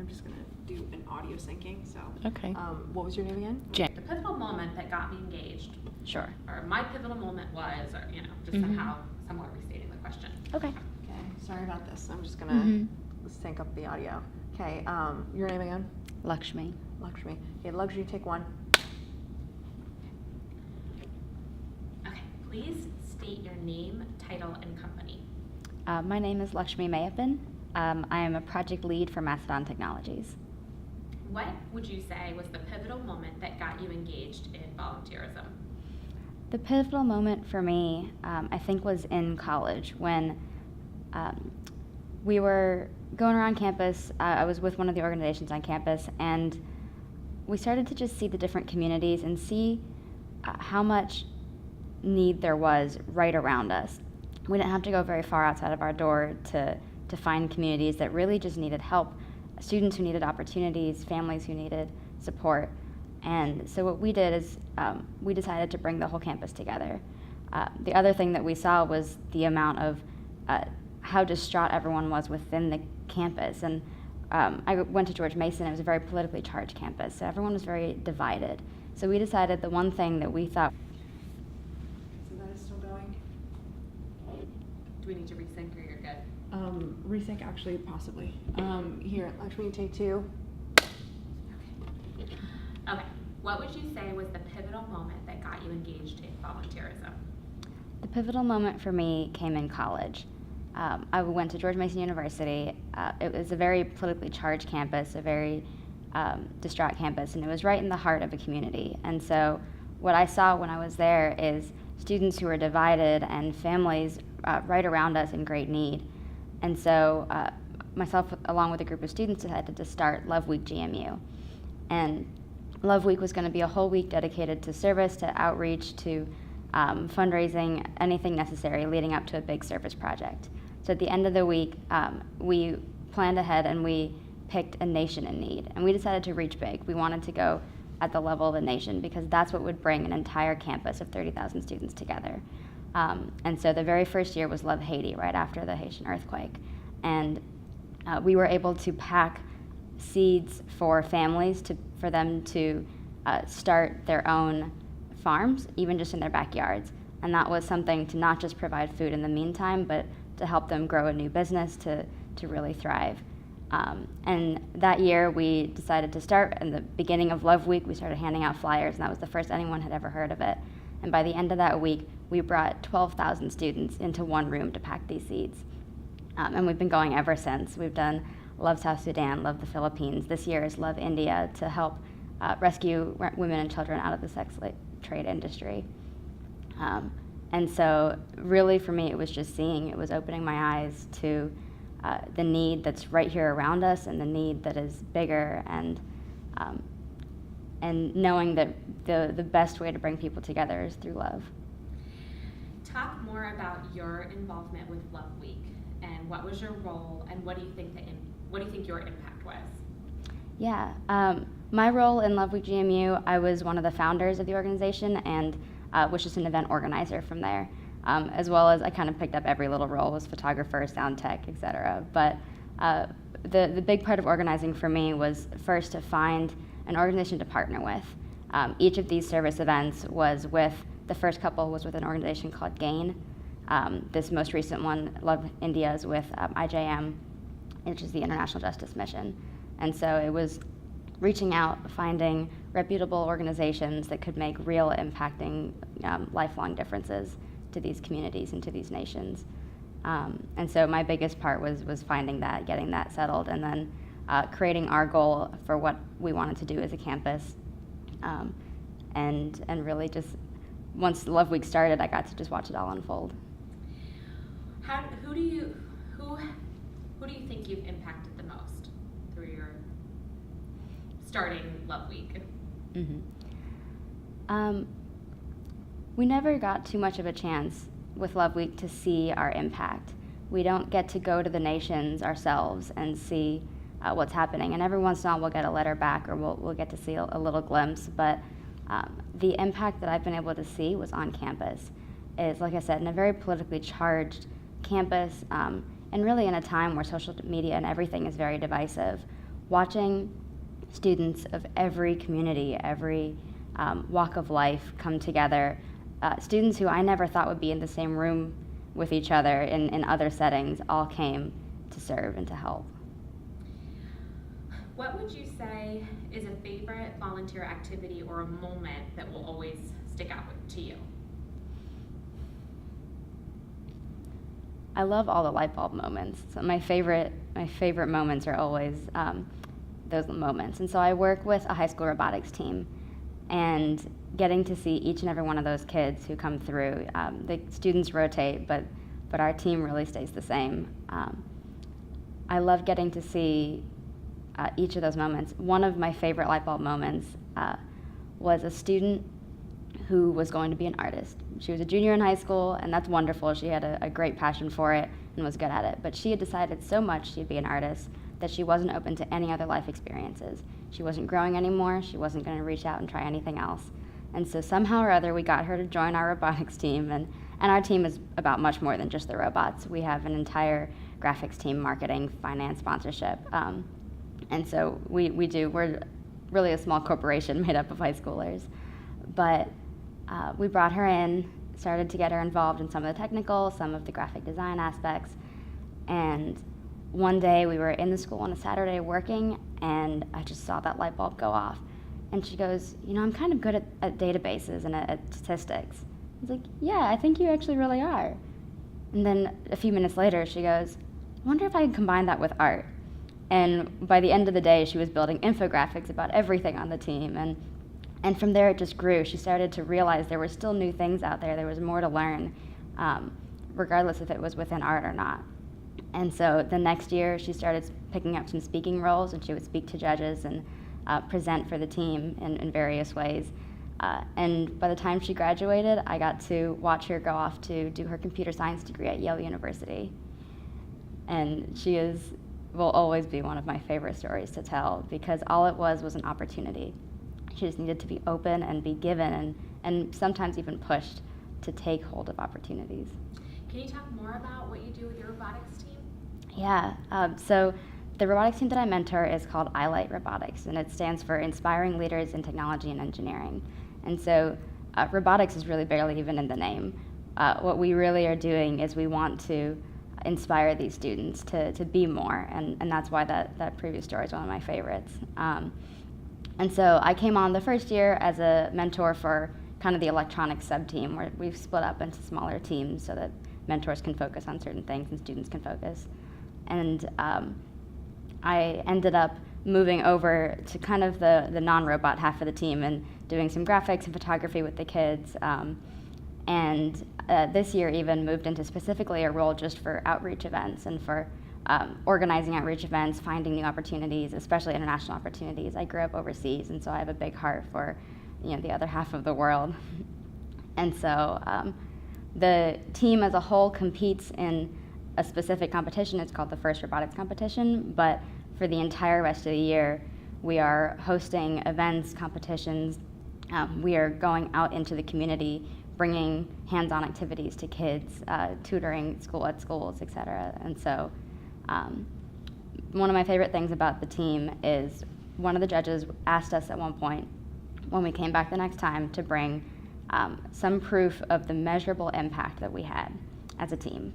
just going to do an audio syncing. So, Okay. What was your name again? Jen. The pivotal moment that got me engaged, Sure. or my pivotal moment was, or just Mhm. somehow, somewhat restating the question. Okay. Okay, sorry about this. I'm just going to sync up the audio. Okay, your name again? Lakshmi. Lakshmi. Okay, Lakshmi, take one. Okay, please state your name, title, and company. My name is Lakshmi Meyyappan. I am a project lead for Mastodon Technologies. What would you say was the pivotal moment that got you engaged in volunteerism? The pivotal moment for me, I think, was in college when we were going around campus. I was with one of the organizations on campus, and we started to just see the different communities and see how much need there was right around us. We didn't have to go very far outside of our door to find communities that really just needed help, students who needed opportunities, families who needed support. And so what we did is we decided to bring the whole campus together. The other thing that we saw was the amount of how distraught everyone was within the campus. And I went to George Mason. It was a very politically charged campus, so everyone was very divided. So we decided the one thing that we thought. So that is still going? Do we need to resync or you're good? Resync, actually, possibly. Here, Lakshmi, take two. Okay, what would you say was the pivotal moment that got you engaged in volunteerism? The pivotal moment for me came in college. I went to George Mason University. It was a very politically charged campus, a very distraught campus, and it was right in the heart of a community. And so what I saw when I was there is students who were divided and families right around us in great need. And so myself, along with a group of students, decided to start Love Week GMU. And Love Week was going to be a whole week dedicated to service, to outreach, to fundraising, anything necessary leading up to a big service project. So at the end of the week, we planned ahead and we picked a nation in need. And we decided to reach big. We wanted to go at the level of a nation because that's what would bring an entire campus of 30,000 students together. And so the very first year was Love Haiti, right after the Haitian earthquake. And we were able to pack seeds for families for them to start their own farms, even just in their backyards. And that was something to not just provide food in the meantime, but to help them grow a new business to really thrive. And that year we decided to start, in the beginning of Love Week, we started handing out flyers, and that was the first anyone had ever heard of it. And by the end of that week, we brought 12,000 students into one room to pack these seeds. And we've been going ever since. We've done Love South Sudan, Love the Philippines. This year is Love India to help rescue women and children out of the sex trade industry. And so really for me, it was just seeing, it was opening my eyes to the need that's right here around us and the need that is bigger, and knowing that the best way to bring people together is through love. Talk more about your involvement with Love Week and what was your role and what do you think your impact was? Yeah, my role in Love Week GMU, I was one of the founders of the organization and was just an event organizer from there, as well as I kind of picked up every little role, was photographer, sound tech, etc. But the big part of organizing for me was first to find an organization to partner with. Each of these service events was with, the first couple was with an organization called GAIN. This most recent one, Love India, is with IJM, which is the International Justice Mission. And so it was reaching out, finding reputable organizations that could make real impacting lifelong differences to these communities and to these nations. And so my biggest part was finding that, getting that settled, and then creating our goal for what we wanted to do as a campus. And really just, once Love Week started, I got to just watch it all unfold. Who do you think you've impacted the most through your starting Love Week? Mm-hmm. We never got too much of a chance with Love Week to see our impact. We don't get to go to the nations ourselves and see what's happening. And every once in a while we'll get a letter back, or we'll get to see a little glimpse. But the impact that I've been able to see was on campus. Is, like I said, in a very politically charged campus, and really in a time where social media and everything is very divisive. watching students of every community, every walk of life come together, students who I never thought would be in the same room with each other in other settings, all came to serve and to help. What would you say is a favorite volunteer activity or a moment that will always stick out to you? I love all the light bulb moments. So my favorite moments are always those moments. And so I work with a high school robotics team, and getting to see each and every one of those kids who come through. The students rotate, but our team really stays the same. I love getting to see each of those moments. One of my favorite light bulb moments was a student who was going to be an artist. She was a junior in high school, and that's wonderful. She had a great passion for it and was good at it. But she had decided so much she'd be an artist that she wasn't open to any other life experiences. She wasn't growing anymore. She wasn't going to reach out and try anything else. And so somehow or other, we got her to join our robotics team. And our team is about much more than just the robots. We have an entire graphics team, marketing, finance, sponsorship. And so we're really a small corporation made up of high schoolers. But we brought her in, started to get her involved in some of the technical, some of the graphic design aspects. And one day we were in the school on a Saturday working, and I just saw that light bulb go off. And she goes, I'm kind of good at databases and at statistics. I was like, yeah, I think you actually really are. And then a few minutes later, she goes, I wonder if I can combine that with art. And by the end of the day, she was building infographics about everything on the team. And from there, it just grew. She started to realize there were still new things out there. There was more to learn, regardless if it was within art or not. And so the next year, she started picking up some speaking roles, and she would speak to judges and present for the team in various ways. And by the time she graduated, I got to watch her go off to do her computer science degree at Yale University. And she will always be one of my favorite stories to tell, because all it was an opportunity. She just needed to be open and be given and sometimes even pushed to take hold of opportunities. Can you talk more about what you do with your robotics team? Yeah, so the robotics team that I mentor is called iLight Robotics, and it stands for Inspiring Leaders in Technology and Engineering. And so robotics is really barely even in the name. What we really are doing is we want to inspire these students to be more, and that's why that previous story is one of my favorites. And so I came on the first year as a mentor for kind of the electronics sub-team, where we've split up into smaller teams so that mentors can focus on certain things and students can focus. And I ended up moving over to kind of the non-robot half of the team and doing some graphics and photography with the kids. And this year even moved into specifically a role just for outreach events and for organizing outreach events, finding new opportunities, especially international opportunities. I grew up overseas, and so I have a big heart for the other half of the world. And so the team as a whole competes in a specific competition. It's called the First Robotics Competition, but for the entire rest of the year, we are hosting events, competitions. We are going out into the community, bringing hands-on activities to kids, tutoring at schools, et cetera. And so one of my favorite things about the team is one of the judges asked us at one point, when we came back the next time, to bring some proof of the measurable impact that we had as a team.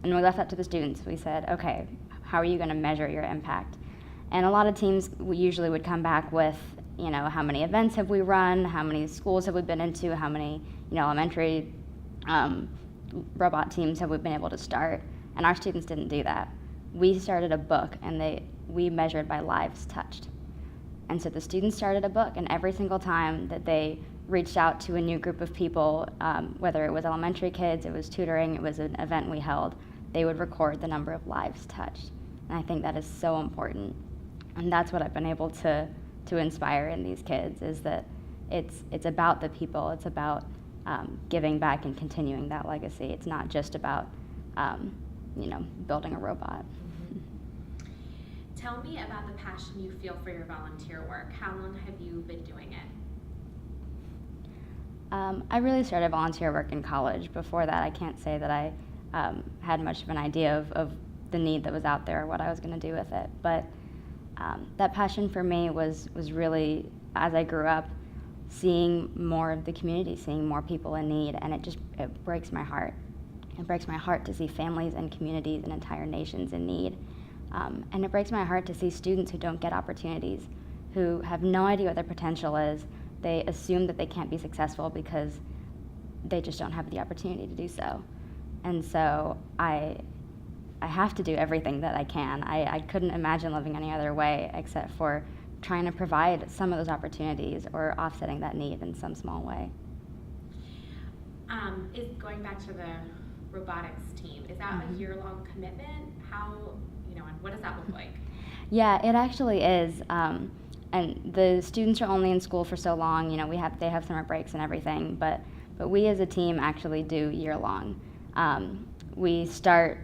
And we left that to the students. We said, okay, how are you going to measure your impact? And a lot of teams usually would come back with, how many events have we run, how many schools have we been into, how many elementary robot teams have we been able to start. And our students didn't do that. We started a book, and we measured by lives touched. And so the students started a book, and every single time that they reached out to a new group of people, whether it was elementary kids, it was tutoring, it was an event we held, they would record the number of lives touched. And I think that is so important. And that's what I've been able to inspire in these kids, is that it's about the people, it's about giving back and continuing that legacy. It's not just about building a robot. Tell me about the passion you feel for your volunteer work. How long have you been doing it? I really started volunteer work in college. Before that, I can't say that I had much of an idea of the need that was out there or what I was going to do with it. But That passion for me was really, as I grew up, seeing more of the community, seeing more people in need, and it breaks my heart. It breaks my heart to see families and communities and entire nations in need. And it breaks my heart to see students who don't get opportunities, who have no idea what their potential is. They assume that they can't be successful because they just don't have the opportunity to do so. And so I have to do everything that I can. I couldn't imagine living any other way except for trying to provide some of those opportunities or offsetting that need in some small way. Is going back to the robotics team, is that a year-long commitment? How, and what does that look like? Yeah, it actually is. And the students are only in school for so long. They have summer breaks and everything, but we as a team actually do year-long. We start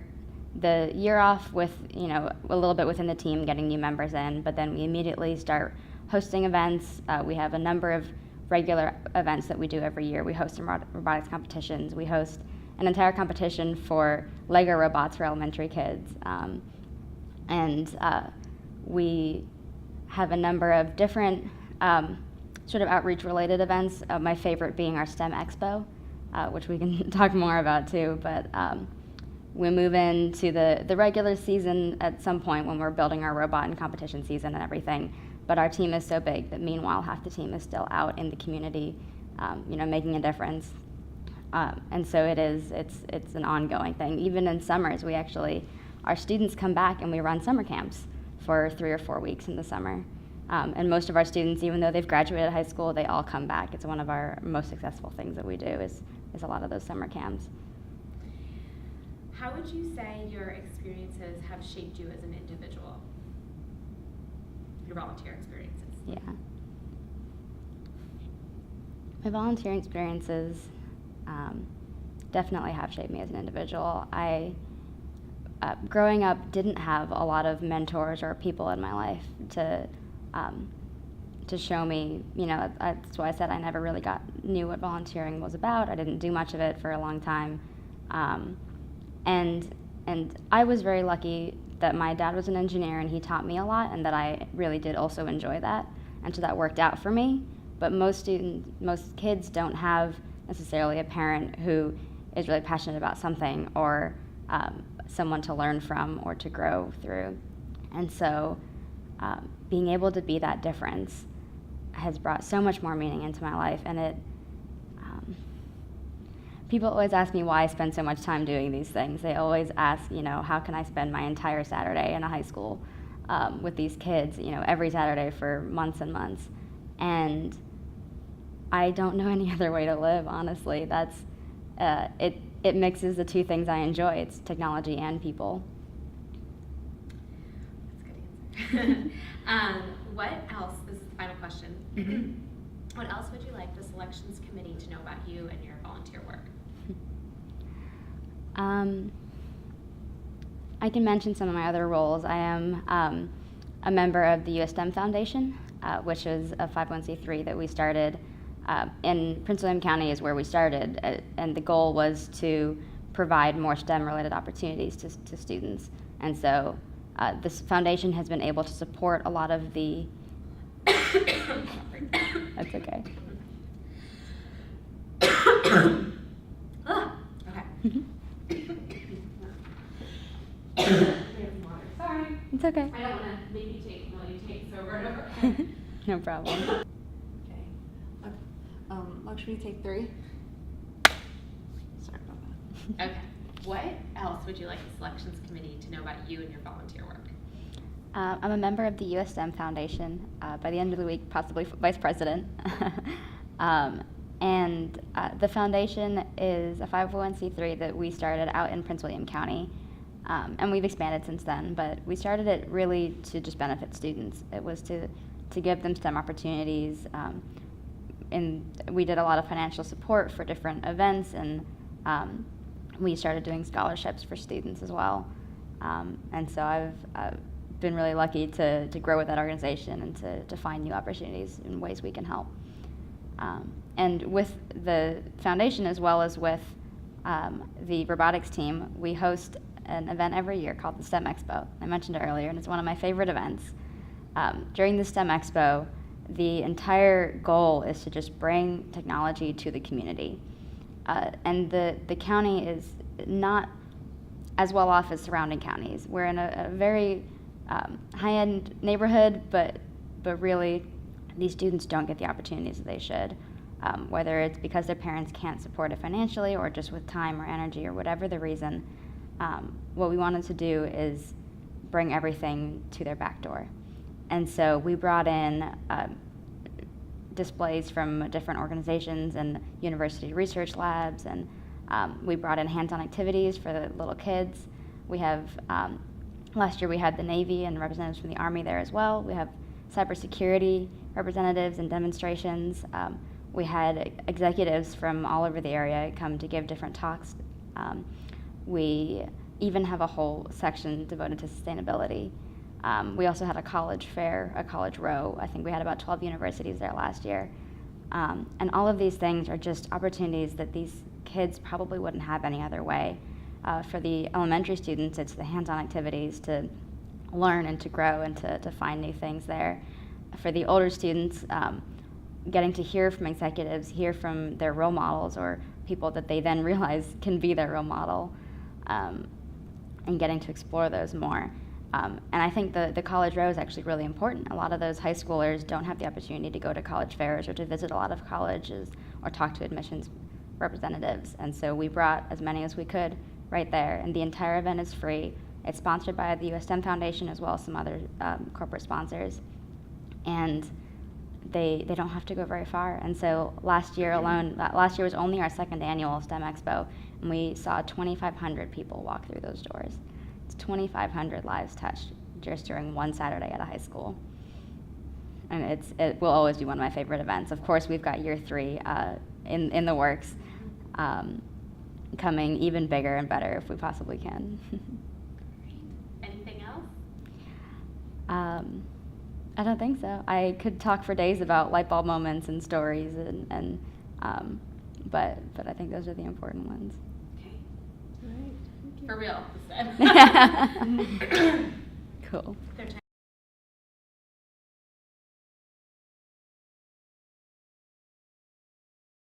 the year off with, a little bit within the team getting new members in, but then we immediately start hosting events. We have a number of regular events that we do every year. We host some robotics competitions. We host an entire competition for Lego robots for elementary kids. And we have a number of different sort of outreach-related events, my favorite being our STEM Expo, which we can talk more about too, but we move into the regular season at some point when we're building our robot and competition season and everything, but our team is so big that meanwhile half the team is still out in the community, making a difference. And so it's an ongoing thing. Even in summers, our students come back and we run summer camps for 3 or 4 weeks in the summer. And most of our students, even though they've graduated high school, they all come back. It's one of our most successful things that we do is a lot of those summer camps. How would you say your experiences have shaped you as an individual? Your volunteer experiences. Yeah. My volunteering experiences definitely have shaped me as an individual. Growing up, didn't have a lot of mentors or people in my life to show me, that's why I said I never really knew what volunteering was about. I didn't do much of it for a long time. And I was very lucky that my dad was an engineer and he taught me a lot, and that I really did also enjoy that, and so that worked out for me. But most kids don't have necessarily a parent who is really passionate about something, or someone to learn from or to grow through. And so being able to be that difference has brought so much more meaning into my life. And people always ask me why I spend so much time doing these things. They always ask, how can I spend my entire Saturday in a high school with these kids, every Saturday for months and months. And I don't know any other way to live, honestly. That's it mixes the two things I enjoy. It's technology and people. That's a good answer. What else, this is the final question, what else would you like the selections committee to know about you and your volunteer work? I can mention some of my other roles. I am a member of the US STEM Foundation, which is a 501c3 that we started in Prince William County is where we started, and the goal was to provide more STEM-related opportunities to students. And so this foundation has been able to support a lot of the... That's okay. Sorry. It's okay. I don't want to make you take million takes over and over. No problem. Okay. Lakshmi, take 3. Sorry about that. Okay. What else would you like the selections committee to know about you and your volunteer work? I'm a member of the US STEM Foundation. By the end of the week, possibly vice president. And the foundation is a 501c3 that we started out in Prince William County. And we've expanded since then, but we started it really to just benefit students. It was to give them STEM opportunities. And we did a lot of financial support for different events, and we started doing scholarships for students as well. And so I've been really lucky to grow with that organization and to find new opportunities in ways we can help. And with the foundation, as well as with the robotics team, we host an event every year called the STEM Expo. I mentioned it earlier, and it's one of my favorite events. During the STEM Expo, the entire goal is to just bring technology to the community. And the county is not as well off as surrounding counties. We're in a very high-end neighborhood, but really these students don't get the opportunities that they should, whether it's because their parents can't support it financially or just with time or energy or whatever the reason. What we wanted to do is bring everything to their back door. And so we brought in displays from different organizations and university research labs, and we brought in hands-on activities for the little kids. We have, last year we had the Navy and representatives from the Army there as well. We have cybersecurity representatives and demonstrations. We had executives from all over the area come to give different talks. We even have a whole section devoted to sustainability. We also had a college fair, a college row. I think we had about 12 universities there last year. And all of these things are just opportunities that these kids probably wouldn't have any other way. For the elementary students, it's the hands-on activities to learn and to grow and to find new things there. For the older students, getting to hear from executives, hear from their role models or people that they then realize can be their role model, and getting to explore those more. And I think the college row is actually really important. A lot of those high schoolers don't have the opportunity to go to college fairs or to visit a lot of colleges or talk to admissions representatives. And so we brought as many as we could right there. And the entire event is free. It's sponsored by the U.S. STEM Foundation as well as some other corporate sponsors. And they don't have to go very far. And so last year alone, last year was only our second annual STEM Expo, and we saw 2,500 people walk through those doors. It's 2,500 lives touched just during one Saturday at a high school. And it will always be one of my favorite events. Of course, we've got year 3 in the works, coming even bigger and better if we possibly can. Anything else? I don't think so. I could talk for days about light bulb moments and stories, but I think those are the important ones. Okay. All right. Thank you. For real, this time. Cool. Third